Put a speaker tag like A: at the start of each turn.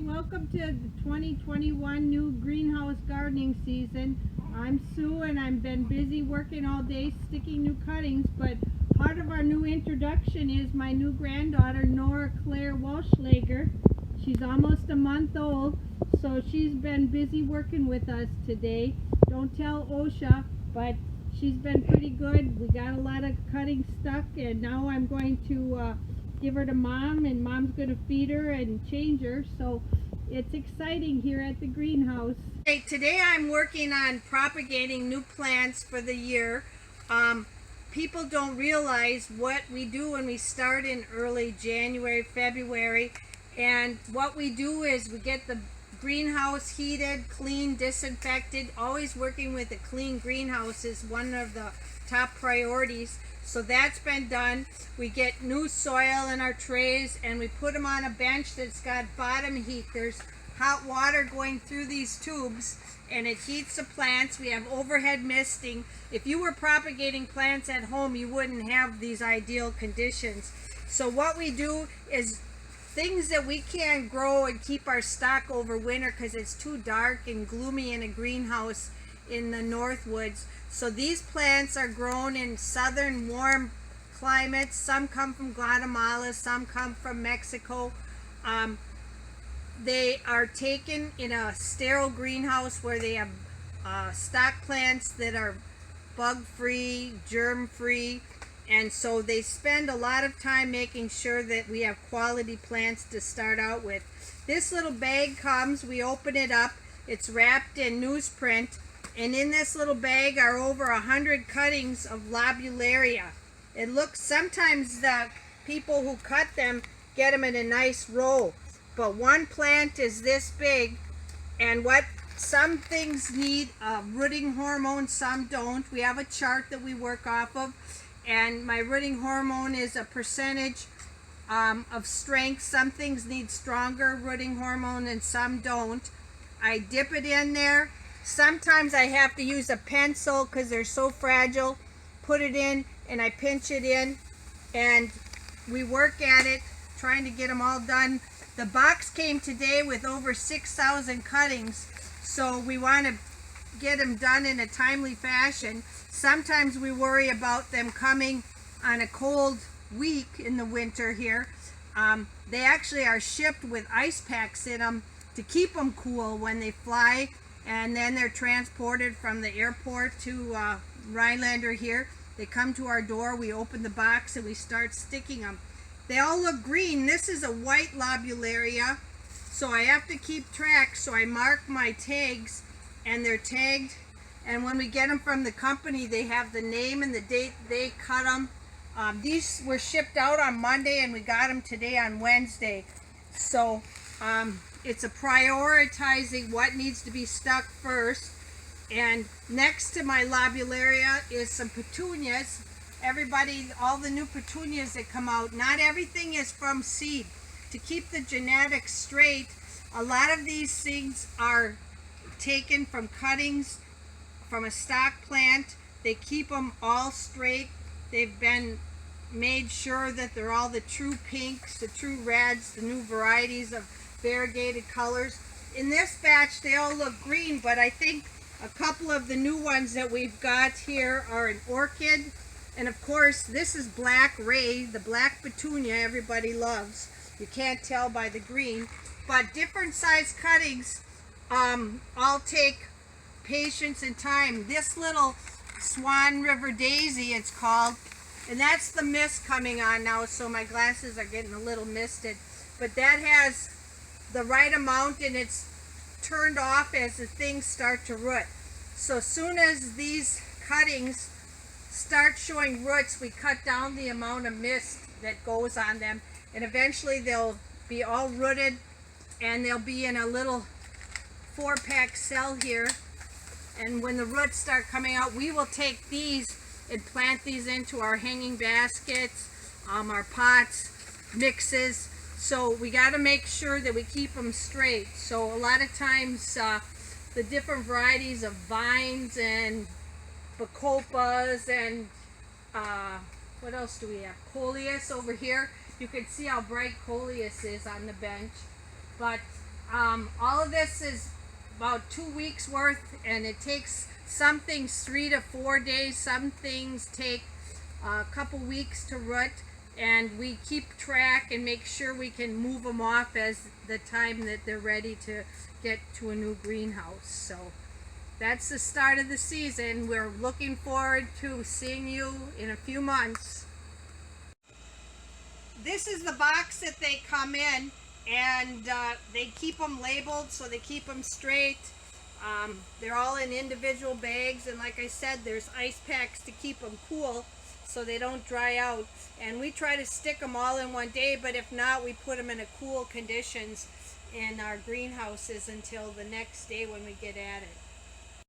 A: welcome to the 2021 new greenhouse gardening season. I'm Sue and I've been busy working all day sticking new cuttings, but part of our new introduction is my new granddaughter, Nora Claire Walschlager. She's almost a month old, so she's been busy working with us today. Don't tell OSHA, but she's been pretty good. We got a lot of cuttings stuck, and now I'm going to give her to Mom, and Mom's going to feed her and change her. So it's exciting here at the greenhouse. Okay, today I'm working on propagating new plants for the year. People don't realize what we do when we start in early January, February, and what we do is we get the greenhouse heated, clean, disinfected. Always working with a clean greenhouse is one of the top priorities. So that's been done. We get new soil in our trays and we put them on a bench that's got bottom heat. There's hot water going through these tubes and it heats the plants. We have overhead misting. If you were propagating plants at home, you wouldn't have these ideal conditions. So what we do is things that we can't grow and keep our stock over winter because it's too dark and gloomy in a greenhouse in the Northwoods. So these plants are grown in southern warm climates. Some come from Guatemala, some come from Mexico. They are taken in a sterile greenhouse where they have stock plants that are bug-free, germ-free, and so they spend a lot of time making sure that we have quality plants to start out with. This little bag comes, we open it up, it's wrapped in newsprint, and in this little bag are over 100 cuttings of lobularia. It looks, sometimes the people who cut them get them in a nice row, but one plant is this big, and what some things need rooting hormone, some don't. We have a chart that we work off of, and my rooting hormone is a percentage of strength. Some things need stronger rooting hormone and some don't. I dip it in there. Sometimes I have to use a pencil because they're so fragile. Put it in and I pinch it in and we work at it, trying to get them all done. The box came today with over 6,000 cuttings, so we want to get them done in a timely fashion. Sometimes we worry about them coming on a cold week in the winter here. They actually are shipped with ice packs in them to keep them cool when they fly, and then they're transported from the airport to Rhinelander here. They come to our door, we open the box and we start sticking them. They all look green. This is a white lobularia, so I have to keep track, so I mark my tags and they're tagged, and when we get them from the company they have the name and the date they cut them. These were shipped out on Monday and we got them today on Wednesday, so it's a prioritizing what needs to be stuck first. And next to my lobularia is some petunias. Everybody, all the new petunias that come out, not everything is from seed. To keep the genetics straight, a lot of these things are taken from cuttings from a stock plant. They keep them all straight. They've been made sure that they're all the true pinks, the true reds, the new varieties of variegated colors. In this batch they all look green, but I think a couple of the new ones that we've got here are an orchid, and of course this is black ray, the black petunia everybody loves. You can't tell by the green, but different size cuttings all take patience and time. This little Swan River Daisy it's called, and that's the mist coming on now, so my glasses are getting a little misted, but that has the right amount and it's turned off as the things start to root. So soon as these cuttings start showing roots, we cut down the amount of mist that goes on them, and eventually they'll be all rooted and they'll be in a little 4-pack cell here. And when the roots start coming out, we will take these and plant these into our hanging baskets, our pots, mixes. So we got to make sure that we keep them straight. So a lot of times the different varieties of vines and bacopas and what else do we have? Coleus over here. You can see how bright coleus is on the bench. But All of this is about 2 weeks worth, and it takes some things 3 to 4 days. Some things take a couple weeks to root, and we keep track and make sure we can move them off as the time that they're ready to get to a new greenhouse. So that's the start of the season. We're looking forward to seeing you in a few months. This is the box that they come in, and they keep them labeled so they keep them straight. They're all in individual bags, and like I said, there's ice packs to keep them cool so they don't dry out. And we try to stick them all in one day, but if not, we put them in a cool conditions in our greenhouses until the next day when we get at it.